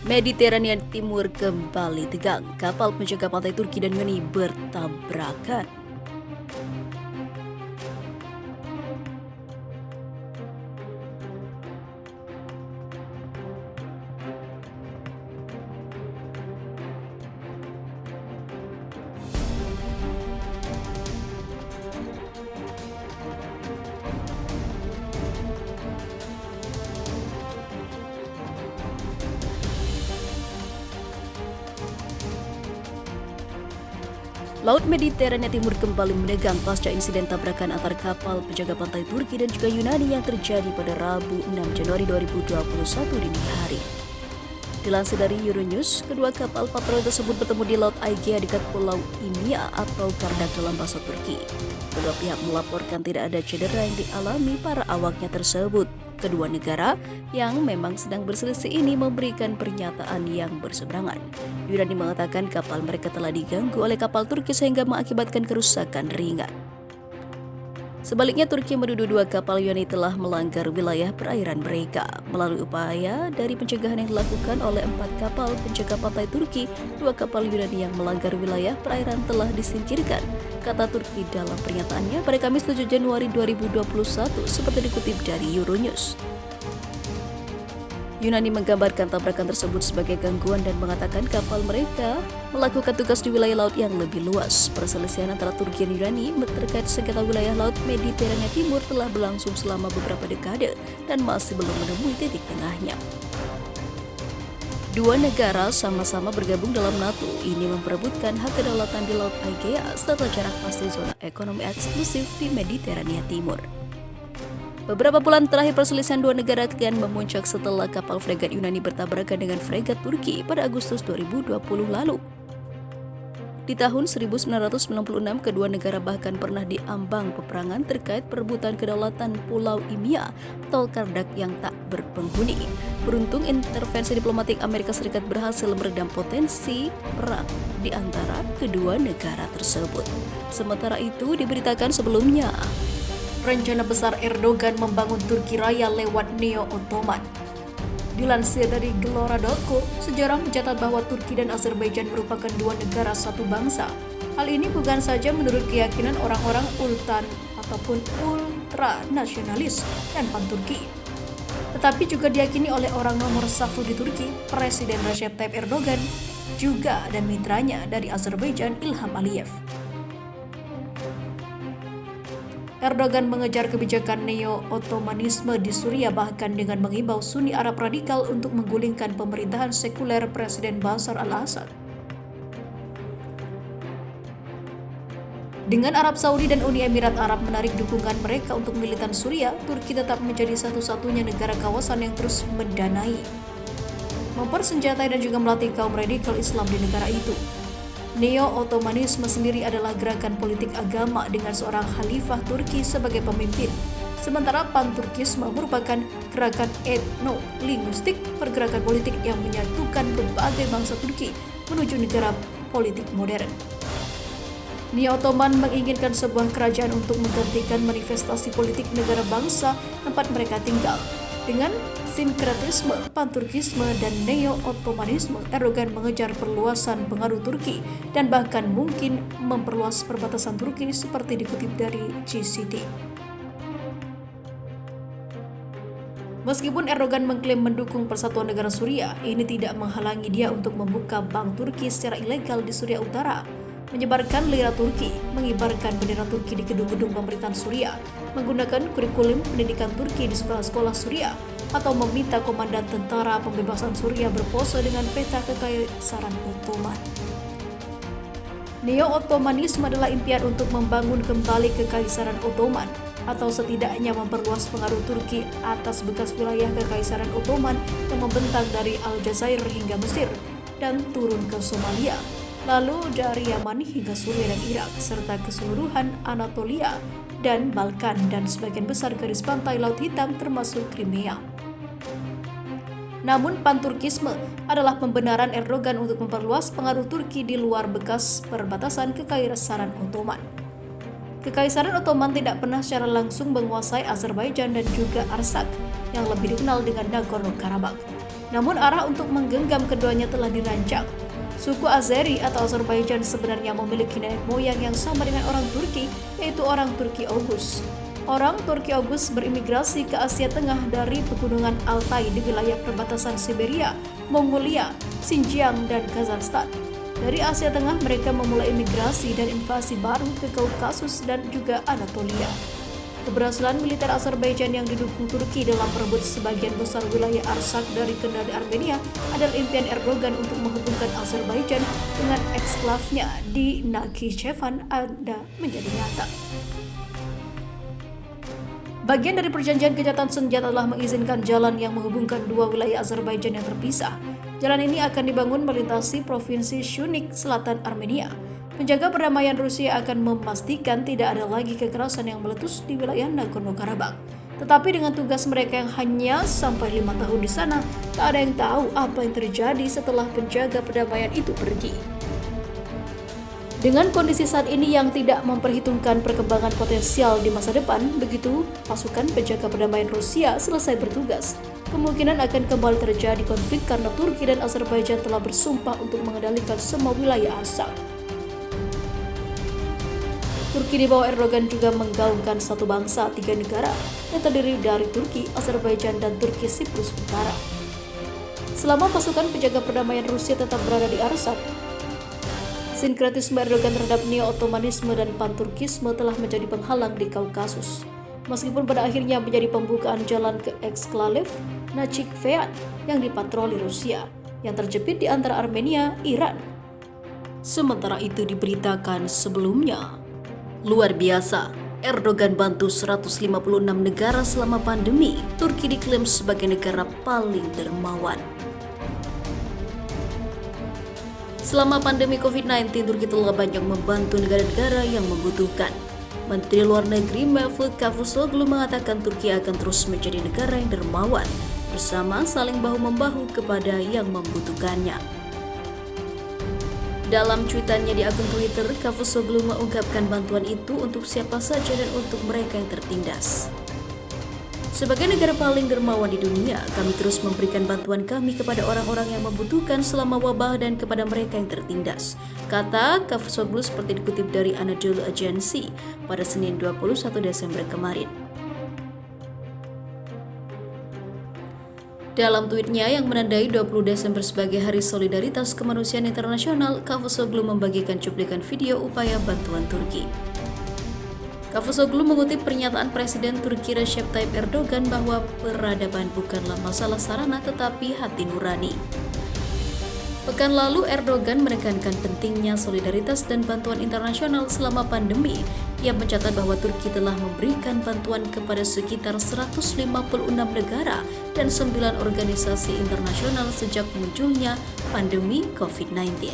Mediterania Timur kembali tegang. Kapal penjaga pantai Turki dan Yunani bertabrakan. Laut Mediterania Timur kembali menegang pasca insiden tabrakan antar kapal penjaga pantai Turki dan juga Yunani yang terjadi pada Rabu 6 Januari 2021 dini hari. Dilansir dari Euronews, kedua kapal patroli tersebut bertemu di Laut Aegea dekat Pulau Imia atau Kardak dalam bahasa Turki. Kedua pihak melaporkan tidak ada cedera yang dialami para awaknya tersebut. Kedua negara yang memang sedang berselisih ini memberikan pernyataan yang berseberangan. Yunani mengatakan kapal mereka telah diganggu oleh kapal Turki sehingga mengakibatkan kerusakan ringan. Sebaliknya, Turki menuduh dua kapal Yunani telah melanggar wilayah perairan mereka. Melalui upaya dari pencegahan yang dilakukan oleh 4 kapal penjaga pantai Turki, 2 kapal Yunani yang melanggar wilayah perairan telah disingkirkan, kata Turki dalam pernyataannya pada Kamis 7 Januari 2021 seperti dikutip dari Euronews. Yunani menggambarkan tabrakan tersebut sebagai gangguan dan mengatakan kapal mereka melakukan tugas di wilayah laut yang lebih luas. Perselisihan antara Turki dan Yunani terkait sengketa wilayah laut Mediterania Timur telah berlangsung selama beberapa dekade dan masih belum menemui titik tengahnya. Dua negara sama-sama bergabung dalam NATO. Ini memperebutkan hak kedaulatan di Laut Aegea serta jarak pasti zona ekonomi eksklusif di Mediterania Timur. Beberapa bulan terakhir perselisihan dua negara kian memuncak setelah kapal fregat Yunani bertabrakan dengan fregat Turki pada Agustus 2020 lalu. Di tahun 1996, kedua negara bahkan pernah diambang peperangan terkait perebutan kedaulatan Pulau Imia atau Kardak yang tak berpenghuni. Beruntung intervensi diplomatik Amerika Serikat berhasil meredam potensi perang di antara kedua negara tersebut. Sementara itu, diberitakan sebelumnya, rencana besar Erdogan membangun Turki Raya lewat Neo-Ottoman. Dilansir dari Gelora.co, sejarah mencatat bahwa Turki dan Azerbaijan merupakan dua negara satu bangsa. Hal ini bukan saja menurut keyakinan orang-orang ultra nasionalis dan pan-Turki, tetapi juga diyakini oleh orang nomor satu di Turki, Presiden Recep Tayyip Erdogan, juga dan mitranya dari Azerbaijan, Ilham Aliyev. Erdogan mengejar kebijakan neo-Ottomanisme di Suriah bahkan dengan mengimbau Sunni Arab radikal untuk menggulingkan pemerintahan sekuler Presiden Bashar al-Assad. Dengan Arab Saudi dan Uni Emirat Arab menarik dukungan mereka untuk militan Suriah, Turki tetap menjadi satu-satunya negara kawasan yang terus mendanai, mempersenjatai dan juga melatih kaum radikal Islam di negara itu. Neo-Ottomanisme sendiri adalah gerakan politik agama dengan seorang khalifah Turki sebagai pemimpin. Sementara Pan-Turkisme merupakan gerakan etno-linguistik, pergerakan politik yang menyatukan berbagai bangsa Turki menuju negara politik modern. Neo-Ottoman menginginkan sebuah kerajaan untuk menggantikan manifestasi politik negara bangsa tempat mereka tinggal. Dengan sinkretisme, Pan-Turkisme, dan Neo-Ottomanisme, Erdogan mengejar perluasan pengaruh Turki dan bahkan mungkin memperluas perbatasan Turki seperti dikutip dari GCT. Meskipun Erdogan mengklaim mendukung persatuan negara Suriah, ini tidak menghalangi dia untuk membuka bank Turki secara ilegal di Suriah Utara, menyebarkan lira Turki, mengibarkan bendera Turki di gedung-gedung pemerintahan Suriah, menggunakan kurikulum pendidikan Turki di sekolah-sekolah Suriah, atau meminta komandan tentara pembebasan Suriah berpose dengan peta Kekaisaran Ottoman. Neo-Ottomanisme adalah impian untuk membangun kembali Kekaisaran Ottoman, atau setidaknya memperluas pengaruh Turki atas bekas wilayah Kekaisaran Ottoman yang membentang dari Aljazair hingga Mesir dan turun ke Somalia, lalu dari Yaman hingga Suriah dan Irak, serta keseluruhan Anatolia dan Balkan dan sebagian besar garis pantai Laut Hitam termasuk Crimea. Namun Pan-Turkisme adalah pembenaran Erdogan untuk memperluas pengaruh Turki di luar bekas perbatasan Kekaisaran Ottoman. Kekaisaran Ottoman tidak pernah secara langsung menguasai Azerbaijan dan juga Arsak, yang lebih dikenal dengan Nagorno-Karabakh. Namun arah untuk menggenggam keduanya telah dirancang. Suku Azeri atau Azerbaijan sebenarnya memiliki nenek moyang yang sama dengan orang Turki, yaitu orang Turki Oghuz. Orang Turki Oghuz berimigrasi ke Asia Tengah dari pegunungan Altai di wilayah perbatasan Siberia, Mongolia, Xinjiang, dan Kazakhstan. Dari Asia Tengah mereka memulai imigrasi dan invasi baru ke Kaukasus dan juga Anatolia. Keberhasilan militer Azerbaijan yang didukung Turki dalam merebut sebagian besar wilayah Arsak dari kendali Armenia adalah impian Erdogan untuk menghubungkan Azerbaijan dengan eksklavnya di Nakhichevan ada menjadi nyata. Bagian dari perjanjian Kejahatan Senjata adalah mengizinkan jalan yang menghubungkan dua wilayah Azerbaijan yang terpisah. Jalan ini akan dibangun melintasi provinsi Shunik, selatan Armenia. Penjaga perdamaian Rusia akan memastikan tidak ada lagi kekerasan yang meletus di wilayah Nagorno-Karabakh. Tetapi dengan tugas mereka yang hanya sampai 5 tahun di sana, tak ada yang tahu apa yang terjadi setelah penjaga perdamaian itu pergi. Dengan kondisi saat ini yang tidak memperhitungkan perkembangan potensial di masa depan, begitu pasukan penjaga perdamaian Rusia selesai bertugas, kemungkinan akan kembali terjadi konflik karena Turki dan Azerbaijan telah bersumpah untuk mengendalikan semua wilayah Arsak. Turki di bawah Erdogan juga menggaungkan satu bangsa, tiga negara yang terdiri dari Turki, Azerbaijan, dan Turki Siprus Utara. Selama pasukan penjaga perdamaian Rusia tetap berada di Arsak, sinkretisme Erdogan terhadap neo-Ottomanisme dan Panturkisme telah menjadi penghalang di Kaukasus. Meskipun pada akhirnya menjadi pembukaan jalan ke eksklav Nachikvean yang dipatroli Rusia, yang terjepit di antara Armenia, Iran. Sementara itu diberitakan sebelumnya, luar biasa, Erdogan bantu 156 negara selama pandemi. Turki diklaim sebagai negara paling dermawan. Selama pandemi COVID-19, Turki telah banyak membantu negara-negara yang membutuhkan. Menteri Luar Negeri Mevlut Cavusoglu mengatakan Turki akan terus menjadi negara yang dermawan, bersama saling bahu-membahu kepada yang membutuhkannya. Dalam cuitannya di akun Twitter, Cavusoglu mengungkapkan bantuan itu untuk siapa saja dan untuk mereka yang tertindas. Sebagai negara paling dermawan di dunia, kami terus memberikan bantuan kami kepada orang-orang yang membutuhkan selama wabah dan kepada mereka yang tertindas, kata Cavusoglu seperti dikutip dari Anadolu Agency pada Senin 21 Desember kemarin. Dalam tweetnya yang menandai 20 Desember sebagai Hari Solidaritas Kemanusiaan Internasional, Cavusoglu membagikan cuplikan video upaya bantuan Turki. Cavusoglu mengutip pernyataan Presiden Turki Recep Tayyip Erdogan bahwa peradaban bukanlah masalah sarana tetapi hati nurani. Pekan lalu Erdogan menekankan pentingnya solidaritas dan bantuan internasional selama pandemi. Ia mencatat bahwa Turki telah memberikan bantuan kepada sekitar 156 negara dan 9 organisasi internasional sejak munculnya pandemi COVID-19.